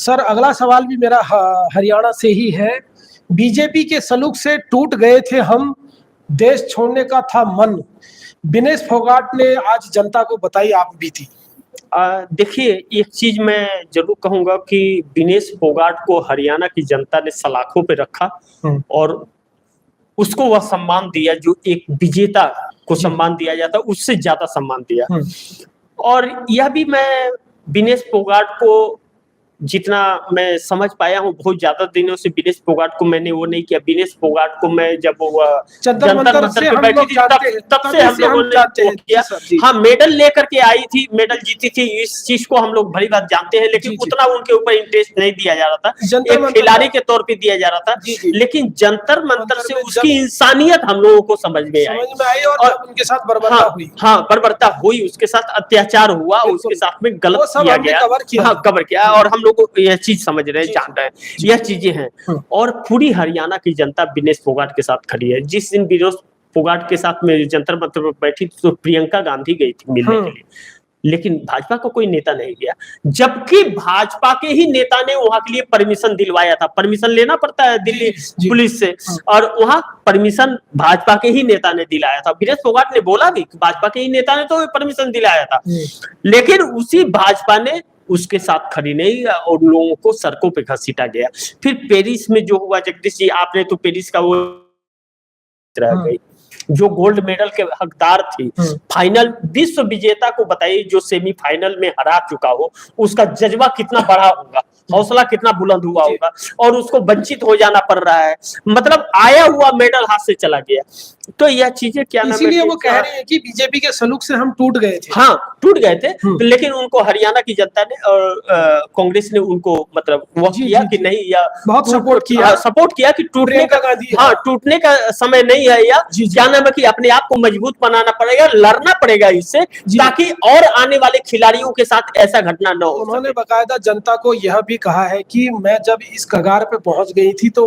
Sir अगला सवाल भी मेरा हरियाणा से ही है। बीजेपी के सलूक से टूट गए थे हम, देश छोड़ने का था मन, विनेश फोगाट ने आज जनता को बताई आप बीती। देखिए, एक चीज मैं जरूर कहूंगा कि विनेश फोगाट को हरियाणा की जनता ने सलाखों पे रखा और उसको वह सम्मान दिया जो एक विजेता को सम्मान दिया जाता, उससे ज्यादा सम्मान दिया। और यह भी मैं विनेश फोगाट को जितना मैं समझ पाया हूँ, बहुत ज्यादा दिनों से विनेश फोगाट को मैंने वो नहीं किया। विनेश फोगाट को मैं जब वो जंतर मंतर पे बैठी थी तब से हम लोगों ने किया। हाँ, मेडल लेकर के आई थी, मेडल जीती थी, इस चीज को हम लोग भली बात जानते हैं, लेकिन उतना उनके ऊपर इंटरेस्ट नहीं दिया जा रहा था, एक खिलाड़ी के तौर पे दिया जा रहा था। लेकिन जंतर मंतर से उसकी इंसानियत हम लोगों को समझ में आई और उनके साथ बर्बरता हुई। हाँ, बर्बरता हुई, उसके साथ अत्याचार हुआ, उसके साथ में गलत किया गया, कवर किया, और हम लोग यह चीज समझ रहे हैं, जान रहे हैं, यह चीजें हैं। और पूरी हरियाणा की जनता विनेश फोगाट के साथ खड़ी है। जिस दिन विनेश फोगाट के साथ में जंतर मंतर पर बैठी तो प्रियंका गांधी गई थी मिलने के लिए, लेकिन भाजपा का कोई नेता नहीं गया, जबकि भाजपा के ही नेता ने वहां के लिए परमिशन दिलवाया था। परमिशन लेना पड़ता है दिल्ली पुलिस से, और वहां परमिशन भाजपा के ही नेता ने दिलाया था। विनेश फोगाट ने बोला भी कि भाजपा के ही नेता ने तो परमिशन दिलाया था, लेकिन उसी भाजपा ने उसके साथ खड़ी नहीं और लोगों को सड़कों पे घसीटा गया। फिर पेरिस में जो हुआ, जगदीश जी आपने तो पेरिस का वो रह गई, जो गोल्ड मेडल के हकदार थी, फाइनल विश्व विजेता को बताइए, जो सेमीफाइनल में हरा चुका हो, उसका जज्बा कितना बड़ा होगा, हौसला कितना बुलंद हुआ होगा, और उसको वंचित हो जाना पड़ रहा है, मतलब आया हुआ मेडल हाथ से चला गया। तो यह चीजें क्या नाम है, इसीलिए वो कह रहे हैं कि बीजेपी के सलूक से हम टूट गए थे। हाँ, टूट गए थे, लेकिन उनको हरियाणा की जनता ने और कांग्रेस ने उनको मतलब वो किया कि नहीं, या बहुत सपोर्ट किया कि टूटने का, हाँ, टूटने का समय नहीं है, या क्या नाम है कि अपने आप को मजबूत बनाना पड़ेगा, लड़ना पड़ेगा इससे, ताकि और आने वाले खिलाड़ियों के साथ ऐसा घटना न हो। उन्होंने बाकायदा जनता को यह भी कहा है कि मैं जब इस कगार पे पहुंच गई थी तो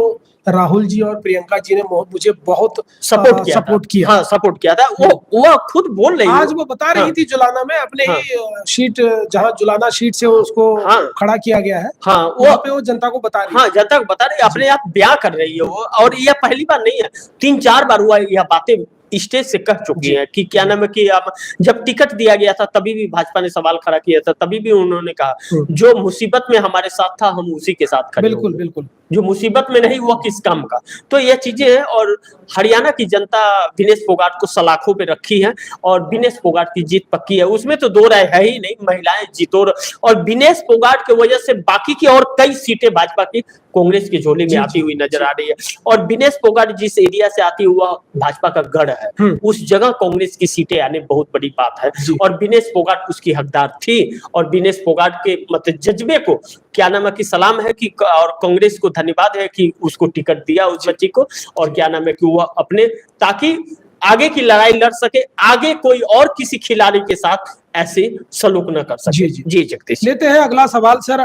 राहुल जी और प्रियंका जी ने मुझे बहुत सपोर्ट किया। हाँ, सपोर्ट किया था। वो खुद बोल रही, आज वो बता रही थी जुलाना में, अपने ही सीट, जहां जुलाना सीट से उसको खड़ा किया गया है, वहां पे वो जनता को बता रही है। हाँ, जनता को बता रही है, अपने आप ब्याह कर रही है वो। और यह पहली बार नहीं है, 3-4 बार हुआ यह बातें स्टेज से कह चुकी है कि क्या नाम है कि अब जब टिकट दिया गया था तभी भी भाजपा ने सवाल खड़ा किया था, तभी भी उन्होंने कहा जो मुसीबत में हमारे साथ था हम उसी के साथ खड़े। बिल्कुल, जो मुसीबत में नहीं हुआ किस काम का। तो यह चीजें हैं, और हरियाणा की जनता विनेश फोगाट को सलाखों पे रखी है, और विनेश फोगाट की जीत पक्की है, उसमें तो दो राय है ही नहीं। महिलाएं जीतो, और विनेश फोगाट की वजह से बाकी की और कई सीटें भाजपा की कांग्रेस की झोली में आती हुई नजर आ रही है। और विनेश फोगाट जिस एरिया से आती हुआ भाजपा का गढ़ है, उस जगह कांग्रेस की सीटें आने बहुत बड़ी बात है, और विनेश फोगाट उसकी हकदार थी। और विनेश फोगाट के मतलब जज्बे को क्या नाम है कि सलाम है कि, और कांग्रेस को धन्यवाद है कि उसको टिकट दिया उस बच्ची को, और क्या नाम है कि वह अपने, ताकि आगे की लड़ाई लड़ सके, आगे कोई और किसी खिलाड़ी के साथ ऐसे सलूक न कर सके। जी जगदीश, लेते हैं अगला सवाल सर।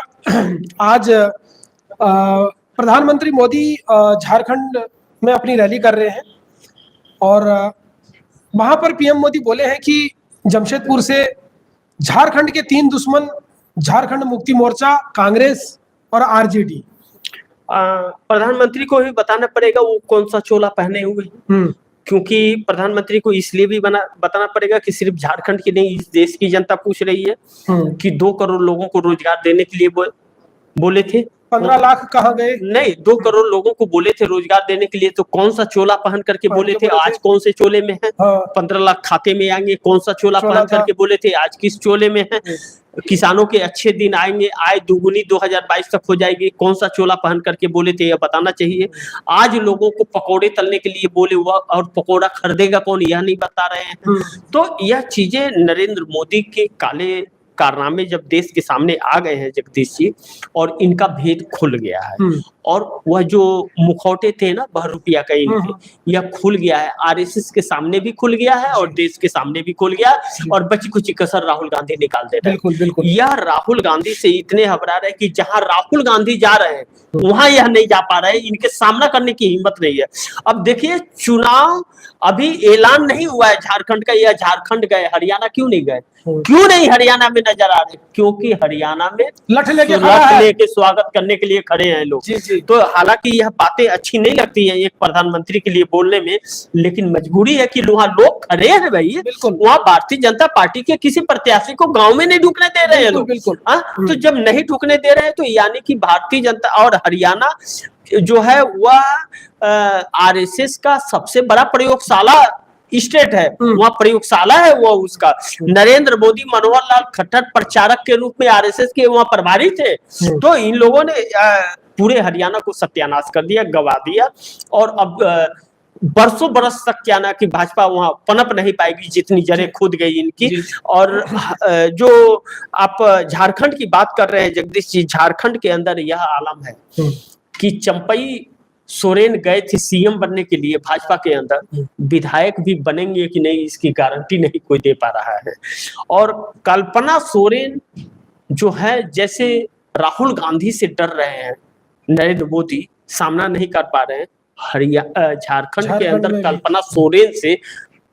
आज प्रधानमंत्री मोदी झारखंड में अपनी रैली कर रहे हैं, और वहां पर पीएम मोदी बोले हैं कि जमशेदपुर से झारखंड के 3 दुश्मन, झारखंड मुक्ति मोर्चा, कांग्रेस और आरजेडी। प्रधानमंत्री को भी बताना पड़ेगा वो कौन सा चोला पहने हुए, क्योंकि प्रधानमंत्री को इसलिए भी बताना पड़ेगा कि सिर्फ झारखंड की नहीं, इस देश की जनता पूछ रही है कि 2 करोड़ लोगों को रोजगार देने के लिए बोले थे, 15 लाख कहाँ गए? नहीं, 2 करोड़ लोगों को बोले थे रोजगार देने के लिए, तो कौन सा चोला पहन करके बोले थे, आज कौन से चोले में है? 15 लाख खाते में आएंगे, कौन सा चोला पहन करके बोले थे, आज किस चोले में है? किसानों के अच्छे दिन आएंगे, आय दुगुनी 2022 तक हो जाएगी, कौन सा चोला पहन करके बोले थे, यह बताना चाहिए। आज लोगों को पकोड़े तलने के लिए बोले हुआ, और पकोड़ा खरीदेगा कौन यह नहीं बता रहे हैं। तो यह चीजें नरेंद्र मोदी के काले कारनामे जब देश के सामने आ गए हैं जगदीश जी, और इनका भेद खुल गया है, और वह जो मुखौटे थे ना बहरूपिया का इनके, यह खुल गया है, आरएसएस के सामने भी खुल गया है और देश के सामने भी खुल गया, और बची कुछ कसर राहुल गांधी निकाल दे रहे हैं। बिल्कुल। यह राहुल गांधी से इतने घबरा रहे हैं कि जहां राहुल गांधी जा रहे हैं वहां यह नहीं जा पा रहे हैं, इनके सामना करने की हिम्मत नहीं है। अब देखिए, चुनाव अभी ऐलान नहीं हुआ है झारखंड का, या झारखंड गए, हरियाणा क्यों नहीं गए? क्यों नहीं हरियाणा में नजर आ रहे? क्योंकि हरियाणा में लठ लेके स्वागत करने के लिए खड़े हैं लोग। जी जी। तो हालांकि यह बातें अच्छी नहीं लगती है एक प्रधानमंत्री के लिए बोलने में, लेकिन मजबूरी है कि वहां लोग खड़े हैं भाई। वहां भारतीय जनता पार्टी के किसी प्रत्याशी को गांव में नहीं ढुकने दे रहे हैं लोग। बिल्कुल। तो जब नहीं ढुकने दे रहे हैं तो यानी कि भारतीय जनता, और हरियाणा जो है वह आरएसएस का सबसे बड़ा प्रयोगशाला स्टेट है, वहाँ प्रयोगशाला है वो उसका। नरेंद्र मोदी मनोहर लाल खट्टर प्रचारक के रूप में आरएसएस के वहाँ प्रभारी थे। तो इन लोगों ने पूरे हरियाणा को सत्यानाश कर दिया, गवा दिया, और अब बरसों बरस तक क्या ना कि भाजपा वहां पनप नहीं पाएगी जितनी जड़ें खुद गई इनकी। और जो आप झारखंड की बात कर रहे हैं जगदीश जी, झारखंड के अंदर यह आलम है कि चंपई सोरेन गए थे सीएम बनने के लिए भाजपा के अंदर, विधायक भी बनेंगे कि नहीं इसकी गारंटी नहीं कोई दे पा रहा है। और कल्पना सोरेन जो है, जैसे राहुल गांधी से डर रहे हैं नरेंद्र मोदी, सामना नहीं कर पा रहे हैं, झारखंड के अंदर कल्पना सोरेन से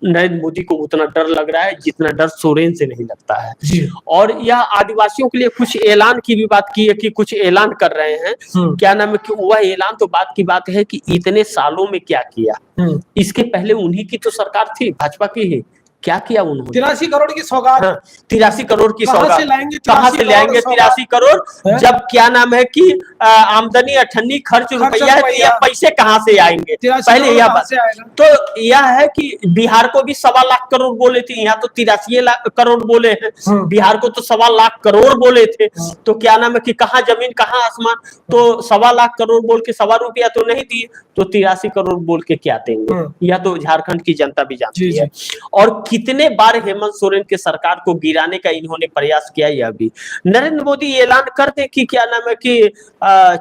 नरेंद्र मोदी को उतना डर लग रहा है जितना डर सोरेन से नहीं लगता है। और यह आदिवासियों के लिए कुछ ऐलान की भी बात की है कि कुछ ऐलान कर रहे हैं, क्या नाम है कि वह ऐलान तो बात की बात है कि इतने सालों में क्या किया। इसके पहले उन्हीं की तो सरकार थी, भाजपा की ही, क्या किया उन्होंने? 83 करोड़ की सौगात। 83 करोड़ की सौगात कहाँ से लाएंगे 83 करोड़? जब क्या नाम है कि आमदनी अठन्नी खर्च रुपया है, तो यह पैसे कहाँ से आएंगे? पहले यह बात। तो यह है कि बिहार को भी 1.25 लाख करोड़ बोले थे, यहाँ तो 83 करोड़ बोले हैं। बिहार को तो 1.25 लाख करोड़ बोले थे। तो क्या नाम है कि कहाँ जमीन कहाँ आसमान? तो 1.25 लाख करोड़ बोल के 1.25 रुपया तो नहीं दिए, तो 83 करोड़ बोल के क्या देंगे? यह तो झारखंड की जनता भी जानती है। और कितने बार हेमंत सोरेन के सरकार को गिराने का इन्होंने प्रयास किया। यह भी नरेंद्र मोदी ऐलान करते कि क्या नाम है कि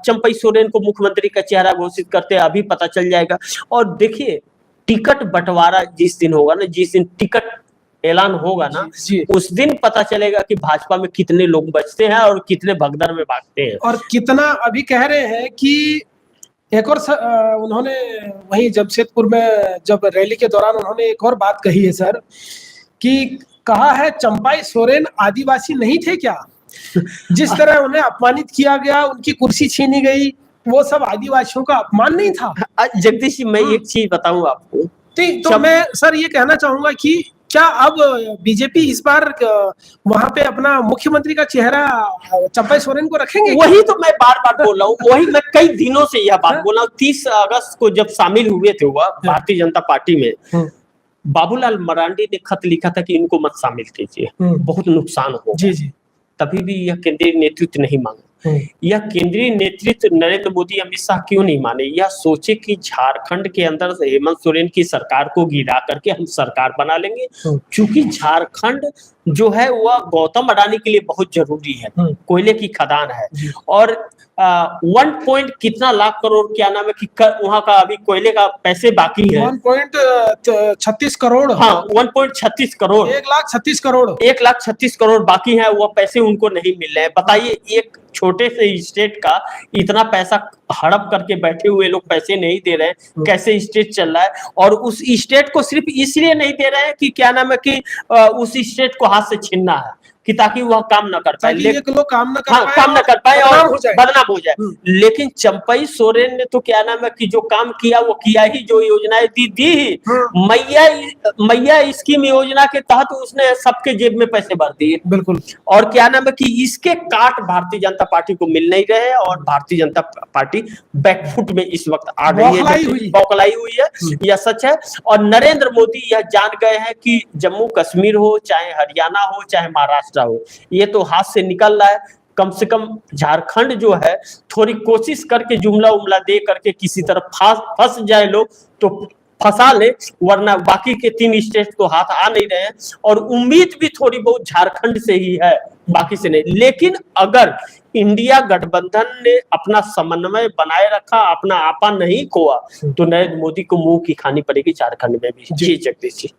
चंपई सोरेन को मुख्यमंत्री का चेहरा घोषित करते, अभी पता चल जाएगा। और देखिए टिकट बंटवारा जिस दिन होगा ना, जिस दिन टिकट ऐलान होगा ना, उस दिन पता चलेगा कि भाजपा में कितने लोग बचते हैं और कितने भगदड़ में भागते हैं। और कितना अभी कह रहे हैं कि एक और उन्होंने वहीं जमशेदपुर में जब रैली के दौरान उन्होंने एक और बात कही है सर, कि कहा है चंपई सोरेन आदिवासी नहीं थे क्या? जिस तरह उन्हें अपमानित किया गया, उनकी कुर्सी छीनी गई, वो सब आदिवासियों का अपमान नहीं था? जगदीश जी, मैं एक चीज बताऊं आपको, तो मैं सर ये कहना चाहूंगा कि क्या अब बीजेपी इस बार वहां पे अपना मुख्यमंत्री का चेहरा चंपई सोरेन को रखेंगे? वही तो मैं बार बार बोल रहा हूँ, वही मैं कई दिनों से यह बात बोल रहा हूँ। 30 अगस्त को जब शामिल हुए थे वह भारतीय जनता पार्टी में, बाबूलाल मरांडी ने खत लिखा था कि इनको मत शामिल कीजिए, बहुत नुकसान हो। जी जी। तभी भी यह केंद्रीय नेतृत्व नहीं मांगा। यह केंद्रीय नेतृत्व नरेंद्र मोदी अमित शाह क्यों नहीं माने? यह सोचे कि झारखंड के अंदर हेमंत सोरेन की सरकार को गिरा करके हम सरकार बना लेंगे, क्योंकि झारखंड जो है वह गौतम अडानी के लिए बहुत जरूरी है, कोयले की खदान है। और 1 कितना लाख करोड़ क्या नाम है कि वहां का अभी कोयले का पैसे बाकी है 1.36 करोड़। हाँ, 1.36 करोड़, 1,36 करोड़, 1,36 करोड़ बाकी है, वह पैसे उनको नहीं मिल रहे हैं। बताइए, एक छोटे से स्टेट का इतना पैसा हड़प करके बैठे हुए लोग पैसे नहीं दे रहे हैं, कैसे स्टेट चल रहा है? और उस स्टेट को सिर्फ इसलिए नहीं दे रहे हैं कि क्या नाम है कि उस स्टेट को हाथ से छीनना है, कि ताकि वह काम न कर पाए, लोग काम न कर पाए और बदनाम हो जाए। लेकिन चंपई सोरेन ने तो क्या नाम है कि जो काम किया वो किया ही, जो योजनाएं दी ही। मैया स्कीम योजना के तहत उसने सबके जेब में पैसे भर दिए। बिल्कुल। और क्या नाम है कि इसके काट भारतीय जनता पार्टी को मिल नहीं रहे, और भारतीय जनता पार्टी बैकफुट में इस वक्त आ गई है, बौखलाई हुई है, यह सच है। और नरेंद्र मोदी यह जान गए हैं कि जम्मू कश्मीर हो, चाहे हरियाणा हो, चाहे महाराष्ट्र हो, ये तो हाथ से निकल रहा है। कम से कम झारखंड जो है थोड़ी कोशिश करके जुमला उमला दे करके किसी तरह फंस जाए लोग तो फंसा ले, वरना बाकी के 3 स्टेट तो हाथ आ नहीं रहे हैं। और उम्मीद भी थोड़ी बहुत झारखंड से ही है, बाकी से नहीं। लेकिन अगर इंडिया गठबंधन ने अपना समन्वय बनाए रखा, अपना आपा नहीं खोआ, तो नरेंद्र मोदी को मुंह की खानी पड़ेगी झारखंड में भी। जी जगदीश जी।